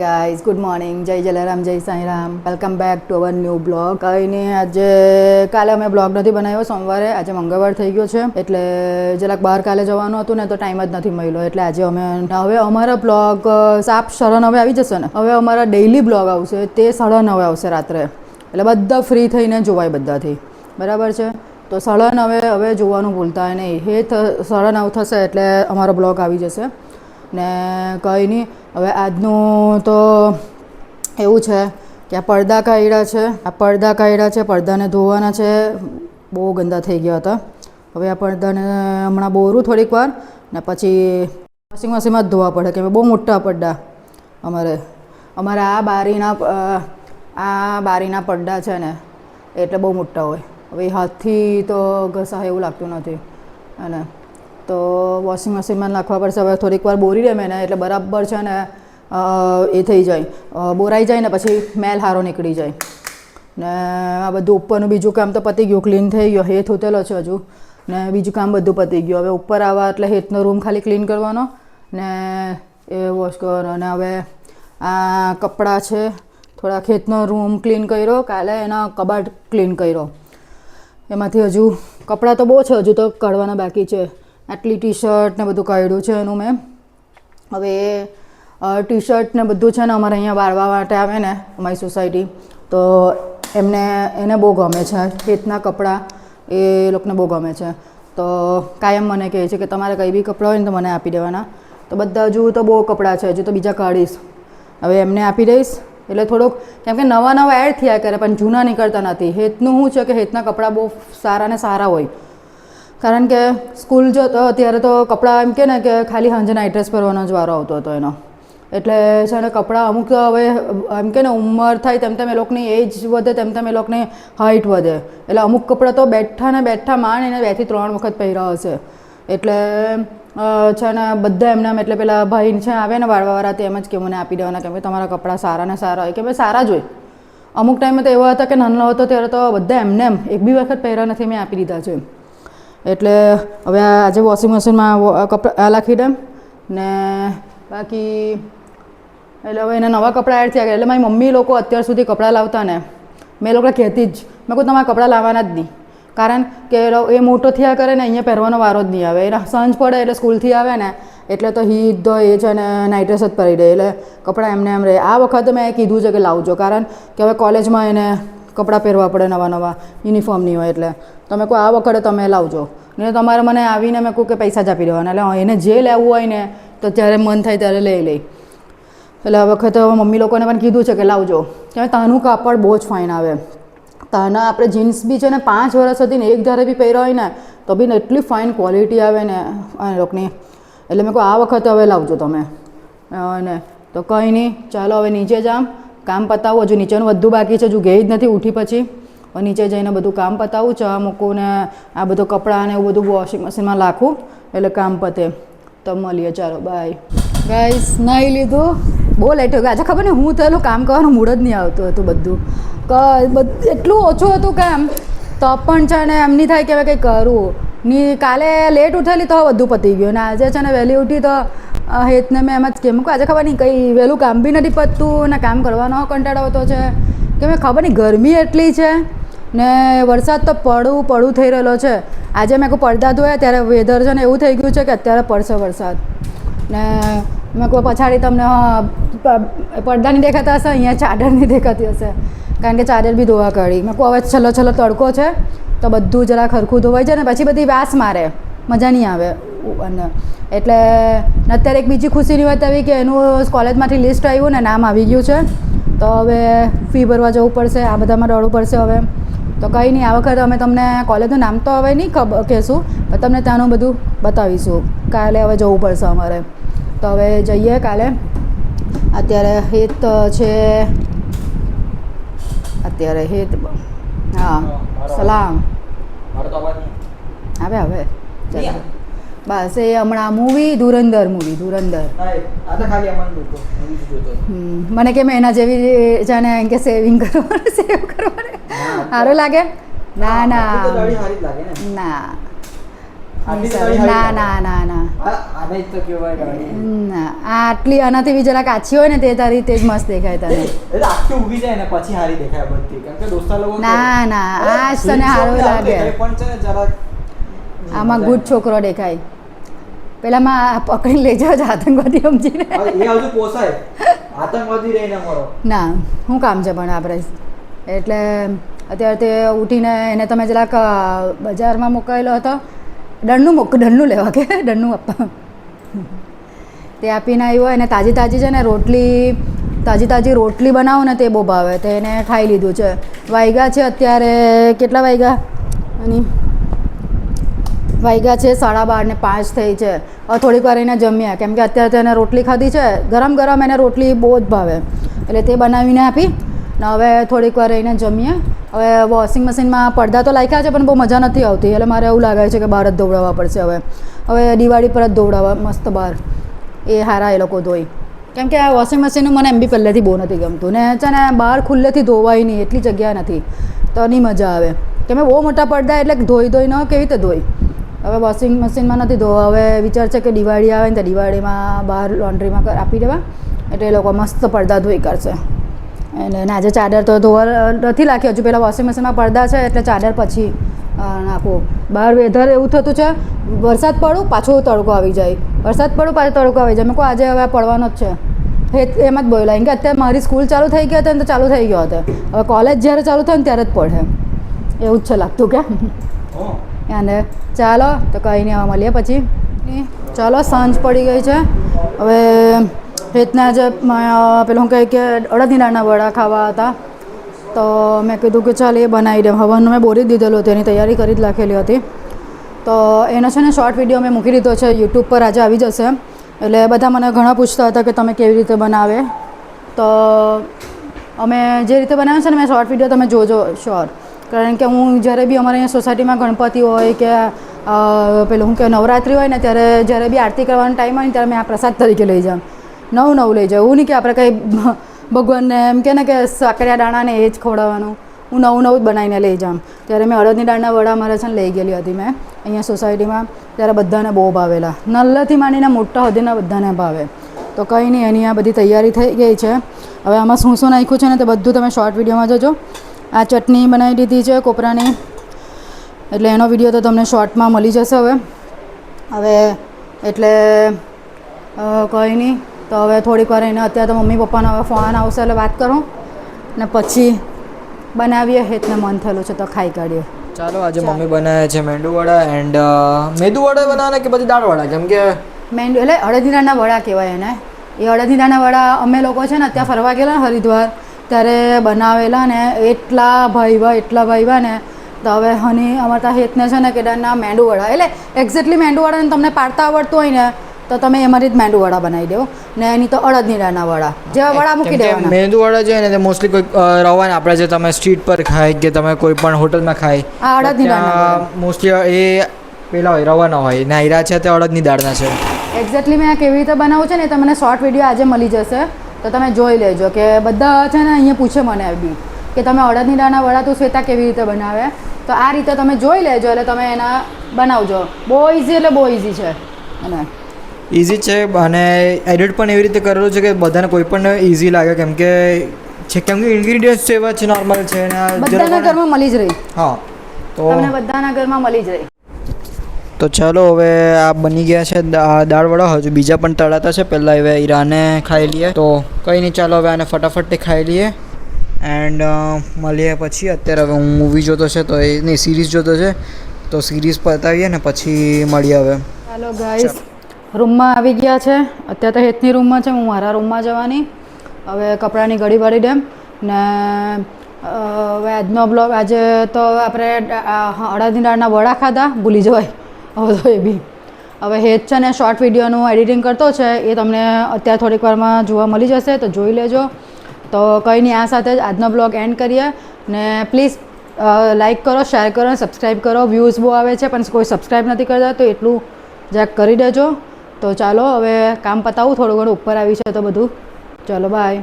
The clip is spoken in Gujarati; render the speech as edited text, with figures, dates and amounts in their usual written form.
ગાઈઝ ગુડ મોર્નિંગ, જય જલારામ, જય Sairam. Welcome back to our new blog. કંઈ નહીં, આજે કાલે અમે બ્લોગ નથી બનાવ્યો સોમવારે, આજે મંગળવાર થઈ ગયો છે એટલે જરાક બહાર કાલે જવાનું હતું ને તો ટાઈમ જ નથી મળ્યો એટલે આજે હવે અમારા બ્લોગ 7:30 આવી જશે ને. હવે અમારા ડેઈલી બ્લોગ આવશે તે 9:30 આવશે રાત્રે, એટલે બધા ફ્રી થઈને જોવાય બધાથી, બરાબર છે. તો 9:30 હવે જોવાનું ભૂલતા નહીં. 9:30 થશે એટલે અમારો બ્લોગ આવી જશે ને. કંઈ નહીં, હવે આજનું તો એવું છે કે આ પડદા કાઢ્યા છે, પડદાને ધોવાના છે, બહુ ગંદા થઈ ગયા હતા. હવે આ પડદાને હમણાં બોરું થોડીક વાર ને પછી વોશિંગ મશીનમાં જ ધોવા પડે, કે બહુ મોટા પડદા અમારે આ બારીના પડદા છે ને એટલે બહુ મોટા હોય. હવે હાથથી તો ઘસાય એવું લાગતું નથી અને તો વોશિંગ મશીનમાં નાખવા પડશે. હવે થોડીક વાર બોરી રહે ને એટલે બરાબર છે ને એ થઈ જાય, બોરાઈ જાય ને પછી મેલ હારો નીકળી જાય ને. આ બધું ઉપરનું બીજું કામ તો પતી ગયું, ક્લીન થઈ ગયો. હેત હોતેલો છે હજુ ને બીજું કામ બધું પતી ગયું. હવે ઉપર આવવા એટલે હેતનો રૂમ ખાલી ક્લીન કરવાનો ને એ વોશ કરવાનો. અને હવે આ કપડાં છે, થોડાક હેતનો રૂમ ક્લીન કર્યો, કાલે એના કબાટ ક્લીન કર્યો. એમાંથી હજુ કપડાં તો બહુ છે, હજુ તો કાઢવાના બાકી છે. આટલી ટી શર્ટ ને બધું કાઢ્યું છે એનું મેં. હવે ટી શર્ટ ને બધું છે ને અમારે અહીંયા વાળવા માટે આવે ને અમારી સોસાયટી, તો એને બહુ ગમે છે હેતના કપડાં, એ લોકોને બહુ ગમે છે. તો કાયમ મને કહે છે કે તમારે કંઈ બી કપડાં હોય ને તો મને આપી દેવાના. તો બધા હજુ તો બહુ કપડાં છે, હજુ તો બીજા કાઢીશ. હવે એમને આપી દઈશ એટલે થોડુંક, કેમ કે નવા એડ થયા કરે પણ જૂના નીકળતા નથી. હેતનું શું છે કે હેતના કપડાં બહુ સારા ને સારા હોય, કારણ કે સ્કૂલ જતો ત્યારે તો કપડાં એમ કે ને કે ખાલી સાંજે નાઇટ ડ્રેસ પહેરવાનો જ વારો આવતો હતો એનો. એટલે છે ને કપડાં અમુક તો હવે એમ કે ને ઉંમર થાય તેમ એ લોકોની એજ વધે તેમ એ લોકોની હાઇટ વધે, એટલે અમુક કપડાં તો બેઠા માંડ એને 2 થી 3 વખત પહેર્યા હશે. એટલે છે ને બધા એમના એટલે પેલા ભાઈ છે આવે ને વાળવાવાળા તે એમ જ કે મને આપી દેવાના, કેમ કે તમારા કપડાં સારા ને સારા હોય, કે ભાઈ સારા જ હોય. અમુક ટાઈમે તો એવા હતા કે નાનો હતો ત્યારે તો બધા એમને એક બી વખત પહેર્યા નથી, મેં આપી દીધા છે. એટલે હવે આજે વોશિંગ મશીનમાં કપડાં લખી દે ને બાકી એટલે હવે એને નવા કપડાં એડ થયા ગયા. એટલે મારી મમ્મી લોકો અત્યાર સુધી કપડાં લાવતા ને મેં લોકો કહેતી જ, મેં કહું તમારા કપડાં લાવવાના જ નહીં, કારણ કે એ મોટો થયા કરે ને અહીંયા પહેરવાનો વારો જ નહીં આવે. એને સાંજ પડે એટલે સ્કૂલથી આવે ને એટલે તો હીધો એ છે ને નાઇટ ડ્રેસ જ પહેરી દે, એટલે કપડાં એમને એમ રહે. આ વખતે મેં કીધું છે કે લાવજો, કારણ કે હવે કોલેજમાં એને કપડાં પહેરવા પડે નવા યુનિફોર્મ નહીં હોય. એટલે તમે કહો આ વખતે તમે લાવજો ને તમારે મને આવીને મેં કહું કે પૈસા જ આપી દેવાના. એટલે એને જે લેવું હોય ને તો જ્યારે મન થાય ત્યારે લઈ લે. એટલે આ વખતે મમ્મી લોકોને પણ કીધું છે કે લાવજો, કે તાનું કાપડ બહુ જ ફાઇન આવે. તાના આપણે જીન્સ બી છે ને 5 વર્ષ સુધી ને એક ધારે બી પહેર્યા હોય ને તો બી એટલી ફાઇન ક્વોલિટી આવે ને આ લોકોની. એટલે મેં કહું આ વખતે હવે લાવજો તમે ને. તો કંઈ નહીં, ચાલો હવે નીચે જામ, કામ પતાવું. હજુ નીચેનું બધું બાકી છે, હજુ ગઈ જ નથી ઉઠી પછી. નીચે જઈને બધું કામ પતાવું, ચા મૂકું ને આ બધું કપડાં ને એવું બધું વોશિંગ મશીનમાં નાખું એટલે કામ પતે. તો મળીએ, ચાલો બાય. ગાઈસ નાહી લીધું, બહુ લેટ હોય. આજે ખબર ને હું તો એનું કામ કરવાનું મૂડ જ નહીં આવતું હતું. બધું એટલું ઓછું હતું કામ તો પણ છે ને એમ નહીં થાય કે હવે કંઈ કરવું ની. કાલે લેટ ઉઠેલી તો બધું પતી ગયું ને આજે છે ને વહેલી ઉઠી તો હેતને મેં એમ જ કેમ આજે ખબર નહીં કંઈ વહેલું કામ બી નથી પતતું ને કામ કરવાનો કંટાળો આવતો છે કે મેં ખબર નહીં ગરમી એટલી છે ને વરસાદ તો પડું થઈ રહેલો છે. આજે મેં કહું પડદા ધોયા ત્યારે વેધર છે ને એવું થઈ ગયું છે કે અત્યારે પડશે વરસાદ ને. મેં કહું પછાડી તમને પડદા નહીં દેખાતા હશે, અહીંયા ચાદર નહીં દેખાતી હશે, કારણ કે ચાદર બી ધોવા કાઢી. મેં કહું હવે છેલ્લો તડકો છે તો બધું જરા ખરખું ધોવાઈ જાય ને પછી બધી વાસ મારે, મજા નહીં આવે. અને એટલે અત્યારે એક બીજી ખુશીની વાત આવી કે એનું કોલેજમાંથી લિસ્ટ આવ્યું ને નામ આવી ગયું છે, તો હવે ફી ભરવા જવું પડશે, આ બધામાં દોડવું પડશે હવે. તો કંઈ નહીં, આ વખતે અમે તમને કોલેજનું નામ તો હવે નહીં કહેશું પણ તમને ત્યાંનું બધું બતાવીશું. કાલે હવે જવું પડશે અમારે, તો હવે જઈએ કાલે. અત્યારે હેત છે, હા સલામ હવે બસ એ હમણાં મૂવી ધુરંધર મને કેમ એના જેવી છે ને કે સેવિંગ કરવાનું સારું લાગે. ના ના ના ના ના આને જ તો કહેવાય ગાડી. ના આટલી આનાથી બી જરાક આછી હોય ને તે તારી તે જ મસ્ત દેખાય તને. એટલે આખી ઊભી જાય ને પછી હારી દેખાય બધી, કેમ કે દોસ્તા લોકો ના ના આ જ તને સારું લાગે. પણ છે ને જરાક આમાં ગુડ છોકરો દેખાય. પેલામાં પકડીને લઈ જાવ આતંકવાદી સમજીને. એ હજુ પોસાય, આતંકવાદી રહીને મરો. ના શું કામ છે પણ આપણે એટલે અત્યારે તે ઉઠીને એને તમે જરાક બજારમાં મોકલેલો હતો, દંડનું લેવા કે દંડનું આપવા તે આપીને આવ્યો. એને તાજી તાજી છે ને તાજી રોટલી બનાવો ને તે બહુ ભાવે, તે એને ખાઈ લીધું છે. વાગ્યા છે અત્યારે કેટલા વાગ્યા અને વાગ્યા છે 12:30 ને 5 થઈ છે. હવે થોડીક વાર એને જમ્યા, કેમ કે અત્યારે તેને રોટલી ખાધી છે ગરમ ગરમ, એને રોટલી બહુ જ ભાવે એટલે તે બનાવીને આપી ને હવે થોડીક વાર એને જમીએ. હવે વોશિંગ મશીનમાં પડદા તો લાગ્યા છે પણ બહુ મજા નથી આવતી, એટલે મારે એવું લાગે છે કે બહાર જ ધોવડાવવા પડશે. હવે દિવાળી પર જ ધોવડાવવા મસ્ત બહાર, એ સારા એ લોકો ધોઈ, કેમ કે આ વોશિંગ મશીનનું મને એમ બી પહેલેથી બહુ નથી ગમતું ને છે ને બહાર ખુલ્લેથી ધોવાય નહીં, એટલી જગ્યા નથી તો નહીં મજા આવે. કે મેં બહુ મોટા પડદા એટલે ધોઈ ન કેવી રીતે ધોઈ. હવે વોશિંગ મશીનમાં નથી ધોવા. હવે વિચાર છે કે દિવાળી આવે ને તો દિવાળીમાં બહાર લોન્ડ્રીમાં આપી દેવા, એટલે એ લોકો મસ્ત પડદા ધોઈ કરશે. અને આજે ચાદર તો ધોવા નથી નાખી હજુ, પહેલાં વોશિંગ મશીનમાં પડદા છે એટલે ચાદર પછી નાખું. બહાર વેધર એવું થતું છે, વરસાદ પડું પાછું તડકો આવી જાય, વરસાદ પડું પાછું તડકો આવી જાય. મેં કહું આજે હવે પડવાનો જ છે, એમ જ બોલાય. કેમ કે અત્યારે મારી સ્કૂલ ચાલુ થઈ ગઈ હતી ને તો ચાલુ થઈ ગયો હતો, હવે કોલેજ જ્યારે ચાલુ થાય ને ત્યારે જ પડે, એવું જ છે લાગતું કે. અને ચાલો તો કંઈ નહીં, હવે મળીએ પછી. ચાલો સાંજ પડી ગઈ છે. હવે રીતના જે પેલું કહે કે અડદની દાળના વડા ખાવા હતા તો મેં કીધું કે ચાલ એ બનાવી દે. હવાનું મેં બોરી દીધેલું હતું, એની તૈયારી કરી જ રાખેલી હતી. તો એનો છે ને શોર્ટ વિડીયો મેં મૂકી દીધો છે યુટ્યુબ પર, આજે આવી જશે. એટલે બધા મને ઘણા પૂછતા હતા કે તમે કેવી રીતે બનાવે, તો અમે જે રીતે બનાવ્યું છે ને મેં શોર્ટ વિડીયો તમે જોજો શ્યોર. કારણ કે હું જ્યારે બી અમારે અહીંયા સોસાયટીમાં ગણપતિ હોય કે પેલું શું કે નવરાત્રિ હોય ને ત્યારે જ્યારે બી આરતી કરવાનો ટાઈમ હોય ને ત્યારે મેં આ પ્રસાદ તરીકે લઈ જાઉં, નવું લઈ જાઉં. એવું નહીં કે આપણે કંઈ ભગવાનને એમ કે ને કે સાકરિયા દાણાને એ જ ખવડાવવાનું, હું નવું જ બનાવીને લઈ જાઉં. ત્યારે મેં અડદની દાળના વડા મારે છે ને લઈ ગયેલી હતી મેં અહીંયા સોસાયટીમાં, ત્યારે બધાને બહુ ભાવેલા, નલ્લાથી માંડીને મોટા સુધીના બધાને ભાવે. તો કંઈ નહીં, એની આ બધી તૈયારી થઈ ગઈ છે. હવે આમાં શું નાખ્યું છે ને તે બધું તમે શોર્ટ વિડીયોમાં જોજો. આ ચટણી બનાવી દીધી છે કોપરાની, એટલે એનો વિડીયો તો તમને શોર્ટમાં મળી જશે. હવે એટલે કંઈ નહીં, તો હવે થોડીક વાર એને અત્યારે તો મમ્મી પપ્પાનો હવે ફોન આવશે એટલે વાત કરું ને પછી બનાવીએ. હેતને મન થયેલું છે તો ખાઈ કાઢીએ. ચાલો આજે મમ્મી બનાવે છે મેંદુવડા એન્ડ મેંદુવડા બનાવવાના કે પછી દાળવડા, કેમ કે એટલે અડદની દાળના વડા કહેવાય એને. એ અડદની દાળના વડા અમે લોકો છે ને અત્યારે ફરવા ગયેલા ને હરિદ્વાર ત્યારે બનાવેલા ને એટલા ભાઈવા ને. તો હવે હની અમારા ત્યાં હેતને છે ને કેદારના મેંદુવડા, એટલે એક્ઝેક્ટલી મેંદુવડાને તમને પાડતા આવડતું હોય ને તો તમે એમાંથી જ મેંદુવડા બનાવી દો ને એની તો અડદની દાળના વડા જેવા વડા મૂકી દેવાના. મેંદુવડા છે ને તે મોસ્ટલી કોઈ રવાના આપણે જે તમે સ્ટ્રીટ પર ખાય કે તમે કોઈ પણ હોટલમાં ખાય, આ અડદની દાળના મોસ્ટલી એ પેલા હોય રવાના હોય ને આયરા છે તે અડદની દાળના છે. એક્ઝેક્ટલી મેં કેવી રીતે બનાવું છે ને તમને શોર્ટ વિડીયો આજે મળી જશે, તો તમે જોઈ લેજો. કે બધા છે ને અહીંયા પૂછે મને બી કે તમે અડદની દાળના વડા તો શ્વેતા કેવી રીતે બનાવે, તો આ રીતે તમે જોઈ લેજો એટલે તમે એના બનાવજો. બહુ ઇઝી એટલે બહુ ઇઝી છે અને ઇઝી છે અને એડિટ પણ એવી રીતે કરેલું છે કે બધાને કોઈ પણ ઇઝી લાગે, કેમ કે ઇન્ગ્રીડિયન્ટ્સ એવા છે નોર્મલ છે ને બધાના ઘરમાં મળી જ રહી. હા, તો તમને બધાના ઘરમાં મળી જ રહી. તો ચાલો હવે આ બની ગયા છે દાળવડા, હજુ બીજા પણ તળાતા છે. પહેલાં હવે ઈરાને ખાઈ લઈએ, તો કંઈ નહીં ચાલો હવે આને ફટાફટ ખાઈ લઈએ એન્ડ મળીએ પછી. અત્યારે હવે હું મૂવી જોતો છે તો એની સિરીઝ જોતો છે, તો સિરીઝ પતાવીએ ને પછી મળીએ. હવે ચાલો ગાઈસ, રૂમમાં આવી ગયા છે. અત્યારે તો હેતની રૂમમાં છે, હું મારા રૂમમાં જવાની. હવે કપડાની ઘડી ભરી દેમ ને હવે આજનો બ્લોગ આજે તો આપણે અડદની દાળના વડા ખાધા, ભૂલી જવાય હવે તો એ બી. હવે હેત છે ને શોર્ટ વિડીયોનું એડિટિંગ કરતો છે, એ તમને અત્યારે થોડીક વારમાં જોવા મળી જશે, તો જોઈ લેજો. તો કંઈ નહીં, આ સાથે જ આજનો બ્લોગ એન્ડ કરીએ ને પ્લીઝ લાઇક કરો, શેર કરો અને સબસ્ક્રાઈબ કરો. વ્યૂઝ બહુ આવે છે પણ કોઈ સબસ્ક્રાઈબ નથી કરતા, તો એટલું જરાક કરી દેજો. તો ચાલો હવે કામ પતાવું, થોડું ઘણું ઉપર આવી છે તો બધું. ચાલો બાય.